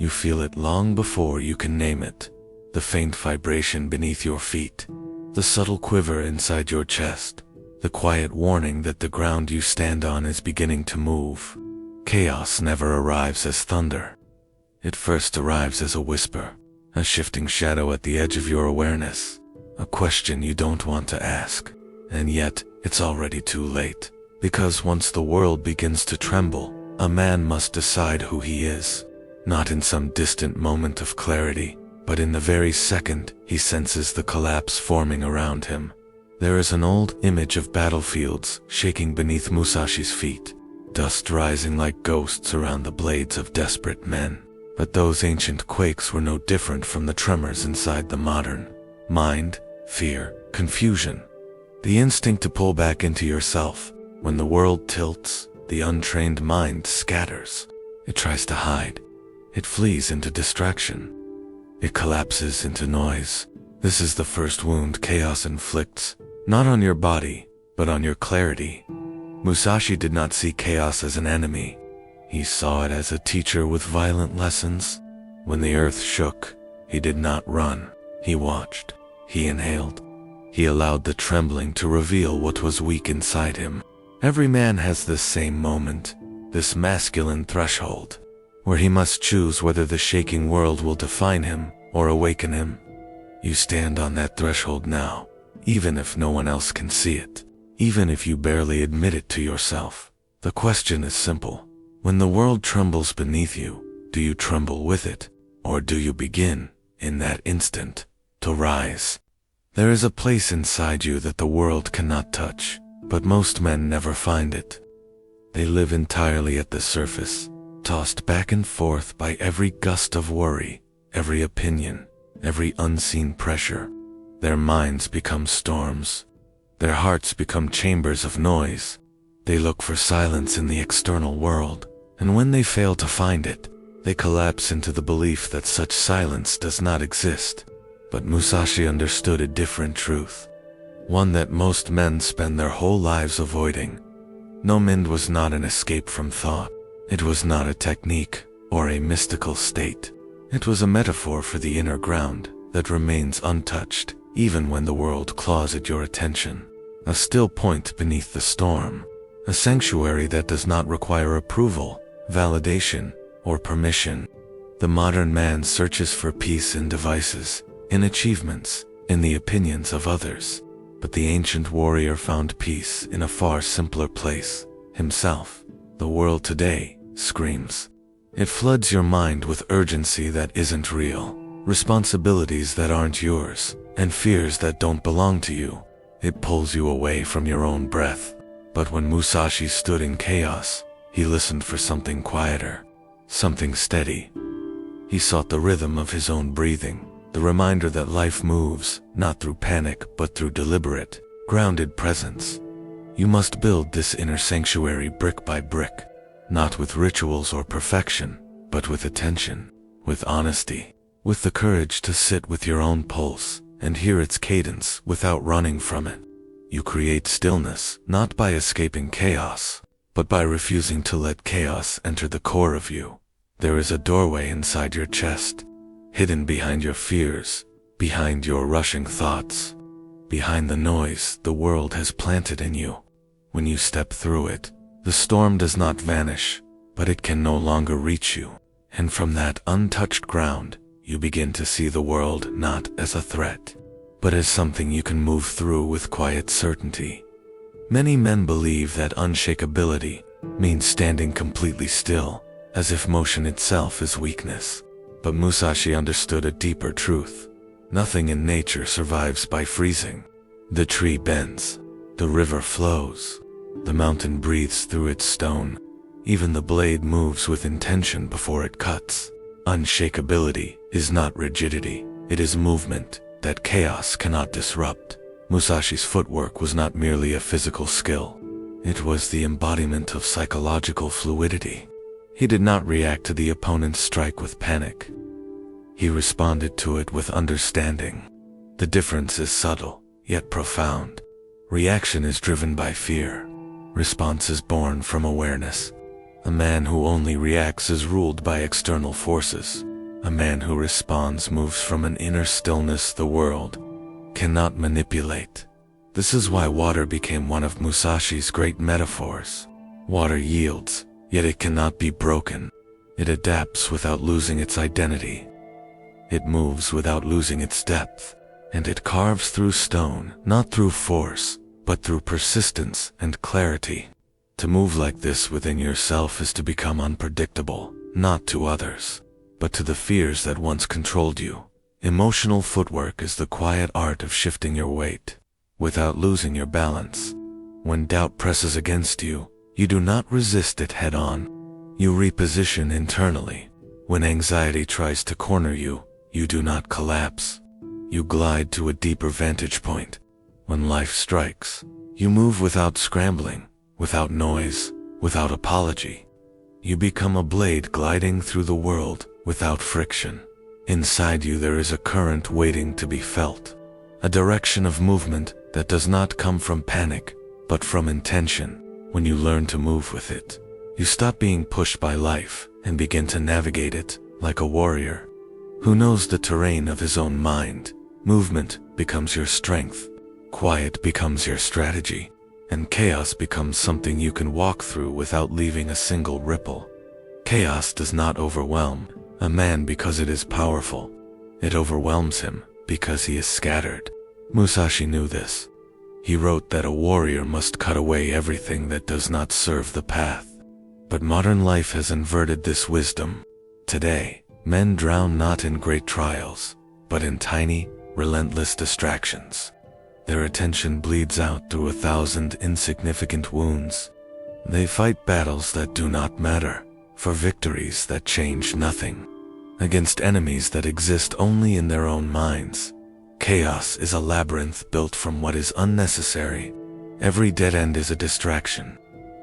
You feel it long before you can name it. The faint vibration beneath your feet, the subtle quiver inside your chest, the quiet warning that the ground you stand on is beginning to move. Chaos never arrives as thunder. It first arrives as a whisper, a shifting shadow at the edge of your awareness, a question you don't want to ask. And yet, it's already too late. Because once the world begins to tremble, a man must decide who he is. Not in some distant moment of clarity, but in the very second he senses the collapse forming around him. There is an old image of battlefields shaking beneath Musashi's feet, dust rising like ghosts around the blades of desperate men. But those ancient quakes were no different from the tremors inside the modern mind, fear, confusion. The instinct to pull back into yourself. When the world tilts, the untrained mind scatters. It tries to hide. It flees into distraction. It collapses into noise. This is the first wound chaos inflicts, not on your body, but on your clarity. Musashi did not see chaos as an enemy. He saw it as a teacher with violent lessons. When the earth shook, he did not run. He watched. He inhaled. He allowed the trembling to reveal what was weak inside him. Every man has this same moment, this masculine threshold, where he must choose whether the shaking world will define him or awaken him. You stand on that threshold now, even if no one else can see it, even if you barely admit it to yourself. The question is simple. When the world trembles beneath you, do you tremble with it, or do you begin, in that instant, to rise? There is a place inside you that the world cannot touch, but most men never find it. They live entirely at the surface, tossed back and forth by every gust of worry, every opinion, every unseen pressure. Their minds become storms. Their hearts become chambers of noise. They look for silence in the external world, and when they fail to find it, they collapse into the belief that such silence does not exist. But Musashi understood a different truth, one that most men spend their whole lives avoiding. No mind was not an escape from thought. It was not a technique or a mystical state. It was a metaphor for the inner ground that remains untouched even when the world claws at your attention. A still point beneath the storm, a sanctuary that does not require approval, validation, or permission. The modern man searches for peace in devices, in achievements, in the opinions of others. But the ancient warrior found peace in a far simpler place, himself. The world today screams. It floods your mind with urgency that isn't real, responsibilities that aren't yours, and fears that don't belong to you. It pulls you away from your own breath. But when Musashi stood in chaos, he listened for something quieter, something steady. He sought the rhythm of his own breathing, the reminder that life moves, not through panic, but through deliberate, grounded presence. You must build this inner sanctuary brick by brick, not with rituals or perfection, but with attention, with honesty, with the courage to sit with your own pulse and hear its cadence without running from it. You create stillness, not by escaping chaos, but by refusing to let chaos enter the core of you. There is a doorway inside your chest, hidden behind your fears, behind your rushing thoughts, behind the noise the world has planted in you. When you step through it, the storm does not vanish, but it can no longer reach you. And from that untouched ground, you begin to see the world not as a threat, but as something you can move through with quiet certainty. Many men believe that unshakability means standing completely still, as if motion itself is weakness. But Musashi understood a deeper truth. Nothing in nature survives by freezing. The tree bends, the river flows, the mountain breathes through its stone. Even the blade moves with intention before it cuts. Unshakability is not rigidity, it is movement that chaos cannot disrupt. Musashi's footwork was not merely a physical skill. It was the embodiment of psychological fluidity. He did not react to the opponent's strike with panic. He responded to it with understanding. The difference is subtle, yet profound. Reaction is driven by fear. Response is born from awareness. A man who only reacts is ruled by external forces. A man who responds moves from an inner stillness the world cannot manipulate. This is why water became one of Musashi's great metaphors. Water yields, yet it cannot be broken. It adapts without losing its identity. It moves without losing its depth. And it carves through stone, not through force, but through persistence and clarity. To move like this within yourself is to become unpredictable, not to others, but to the fears that once controlled you. Emotional footwork is the quiet art of shifting your weight, without losing your balance. When doubt presses against you, you do not resist it head-on. You reposition internally. When anxiety tries to corner you, you do not collapse. You glide to a deeper vantage point. When life strikes, you move without scrambling, without noise, without apology. You become a blade gliding through the world without friction. Inside you there is a current waiting to be felt, a direction of movement that does not come from panic, but from intention. When you learn to move with it, you stop being pushed by life and begin to navigate it like a warrior who knows the terrain of his own mind. Movement becomes your strength, quiet becomes your strategy, and chaos becomes something you can walk through without leaving a single ripple. Chaos does not overwhelm a man because it is powerful. It overwhelms him because he is scattered. Musashi knew this. He wrote that a warrior must cut away everything that does not serve the path. But modern life has inverted this wisdom. Today, men drown not in great trials, but in tiny, relentless distractions. Their attention bleeds out through 1,000 insignificant wounds. They fight battles that do not matter, for victories that change nothing, against enemies that exist only in their own minds. Chaos is a labyrinth built from what is unnecessary. Every dead end is a distraction.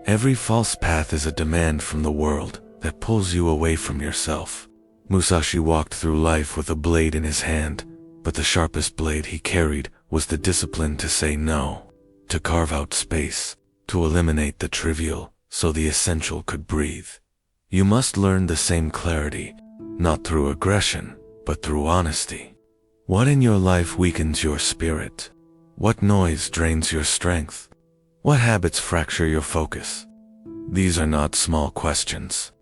Every false path is a demand from the world that pulls you away from yourself. Musashi walked through life with a blade in his hand, but the sharpest blade he carried was the discipline to say no, to carve out space, to eliminate the trivial so the essential could breathe. You must learn the same clarity, not through aggression, but through honesty. What in your life weakens your spirit? What noise drains your strength? What habits fracture your focus? These are not small questions.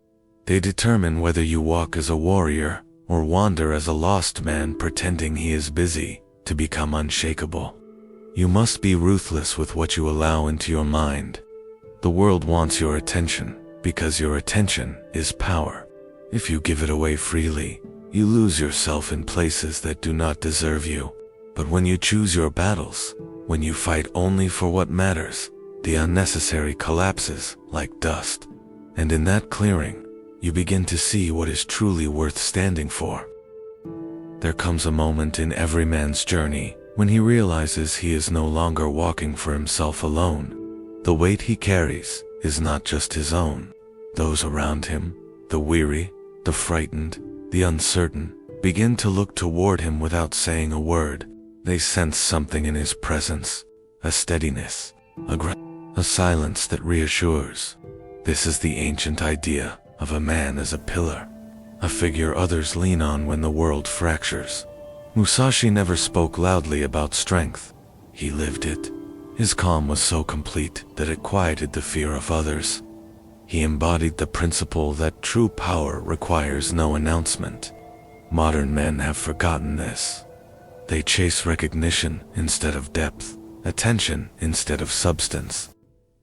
They determine whether you walk as a warrior or wander as a lost man pretending he is busy to become unshakable. You must be ruthless with what you allow into your mind. The world wants your attention because your attention is power. If you give it away freely, you lose yourself in places that do not deserve you. But when you choose your battles, when you fight only for what matters, the unnecessary collapses like dust. And in that clearing, you begin to see what is truly worth standing for. There comes a moment in every man's journey when he realizes he is no longer walking for himself alone. The weight he carries is not just his own. Those around him, the weary, the frightened, the uncertain, begin to look toward him without saying a word. They sense something in his presence, a steadiness, a silence that reassures. This is the ancient idea of a man as a pillar, a figure others lean on when the world fractures. Musashi never spoke loudly about strength. He lived it. His calm was so complete that it quieted the fear of others. He embodied the principle that true power requires no announcement. Modern men have forgotten this. They chase recognition instead of depth, attention instead of substance.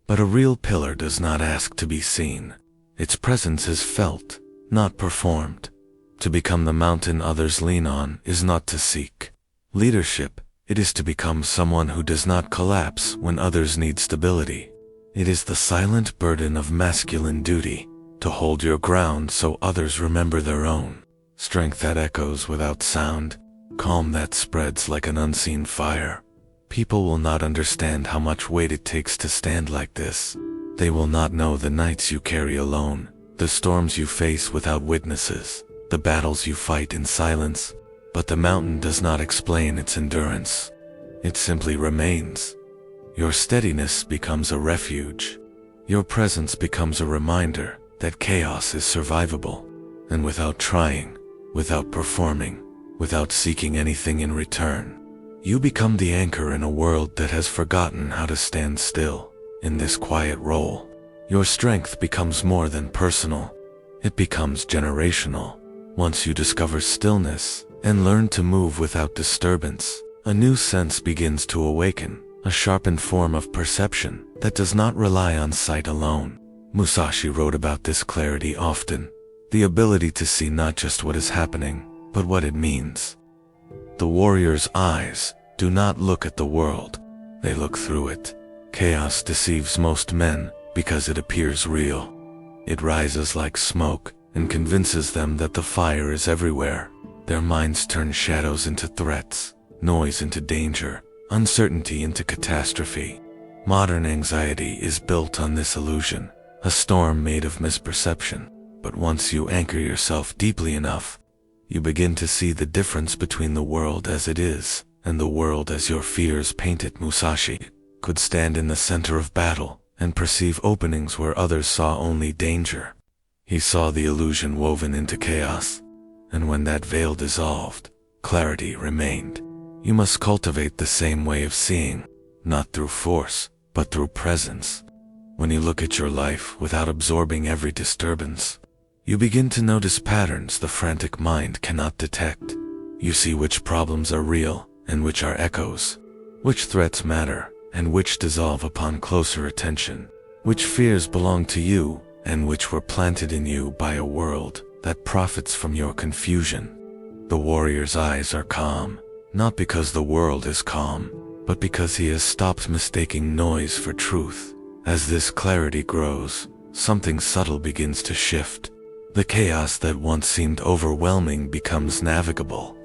But a real pillar does not ask to be seen. Its presence is felt, not performed. To become the mountain others lean on is not to seek leadership. It is to become someone who does not collapse when others need stability. It is the silent burden of masculine duty, to hold your ground so others remember their own. Strength that echoes without sound, calm that spreads like an unseen fire. People will not understand how much weight it takes to stand like this. They will not know the nights you carry alone, the storms you face without witnesses, the battles you fight in silence. But the mountain does not explain its endurance. It simply remains. Your steadiness becomes a refuge. Your presence becomes a reminder that chaos is survivable. And without trying, without performing, without seeking anything in return. You become the anchor in a world that has forgotten how to stand still. In this quiet role, your strength becomes more than personal. It becomes generational. Once you discover stillness and learn to move without disturbance, a new sense begins to awaken, a sharpened form of perception that does not rely on sight alone. Musashi wrote about this clarity often, the ability to see not just what is happening, but what it means. The warrior's eyes do not look at the world, they look through it. Chaos deceives most men because it appears real. It rises like smoke and convinces them that the fire is everywhere. Their minds turn shadows into threats, noise into danger, uncertainty into catastrophe. Modern anxiety is built on this illusion, a storm made of misperception. But once you anchor yourself deeply enough, you begin to see the difference between the world as it is and the world as your fears paint it. Musashi could stand in the center of battle and perceive openings where others saw only danger. He saw the illusion woven into chaos, and when that veil dissolved, clarity remained. You must cultivate the same way of seeing, not through force, but through presence. When you look at your life without absorbing every disturbance, you begin to notice patterns the frantic mind cannot detect. You see which problems are real and which are echoes, which threats matter and which dissolve upon closer attention, which fears belong to you and which were planted in you by a world that profits from your confusion. The warrior's eyes are calm, not because the world is calm, but because he has stopped mistaking noise for truth. As this clarity grows, something subtle begins to shift. The chaos that once seemed overwhelming becomes navigable.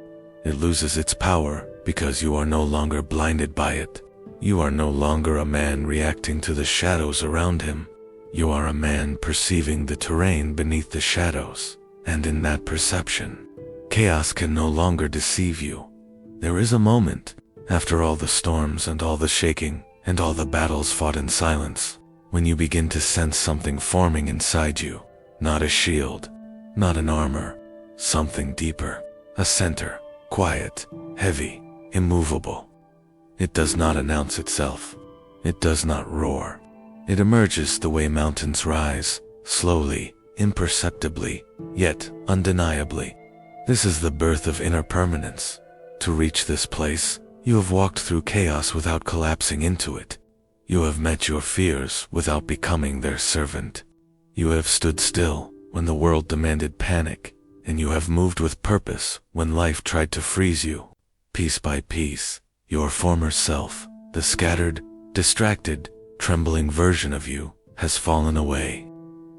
It loses its power because you are no longer blinded by it. You are no longer a man reacting to the shadows around him. You are a man perceiving the terrain beneath the shadows, and in that perception, chaos can no longer deceive you. There is a moment, after all the storms and all the shaking and all the battles fought in silence, when you begin to sense something forming inside you. Not a shield, not an armor, something deeper, a center, quiet, heavy, immovable. It does not announce itself. It does not roar. It emerges the way mountains rise, slowly, imperceptibly, yet undeniably. This is the birth of inner permanence. To reach this place, you have walked through chaos without collapsing into it. You have met your fears without becoming their servant. You have stood still when the world demanded panic, and you have moved with purpose when life tried to freeze you. Piece by piece, your former self, the scattered, distracted, trembling version of you, has fallen away.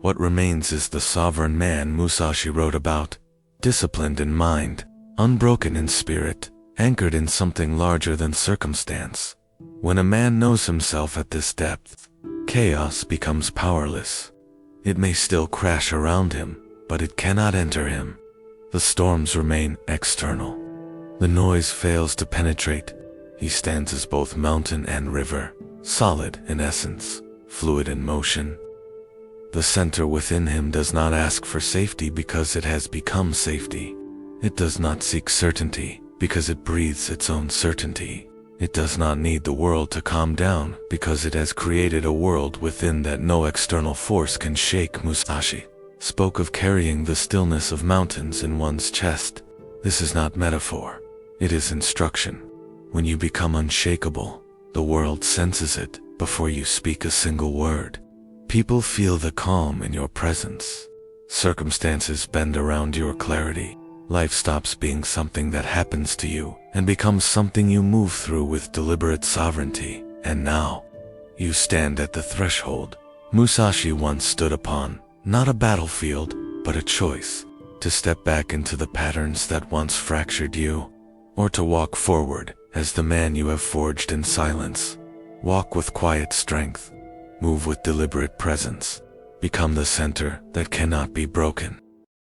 What remains is the sovereign man Musashi wrote about, disciplined in mind, unbroken in spirit, anchored in something larger than circumstance. When a man knows himself at this depth, chaos becomes powerless. It may still crash around him, but it cannot enter him. The storms remain external. The noise fails to penetrate. He stands as both mountain and river, solid in essence, fluid in motion. The center within him does not ask for safety because it has become safety. It does not seek certainty because it breathes its own certainty. It does not need the world to calm down because it has created a world within that no external force can shake. Musashi spoke of carrying the stillness of mountains in one's chest. This is not metaphor. It is instruction. When you become unshakable, the world senses it before you speak a single word. People feel the calm in your presence. Circumstances bend around your clarity. Life stops being something that happens to you and becomes something you move through with deliberate sovereignty. And now, you stand at the threshold Musashi once stood upon, not a battlefield, but a choice, to step back into the patterns that once fractured you, or to walk forward as the man you have forged in silence. Walk with quiet strength, move with deliberate presence, become the center that cannot be broken.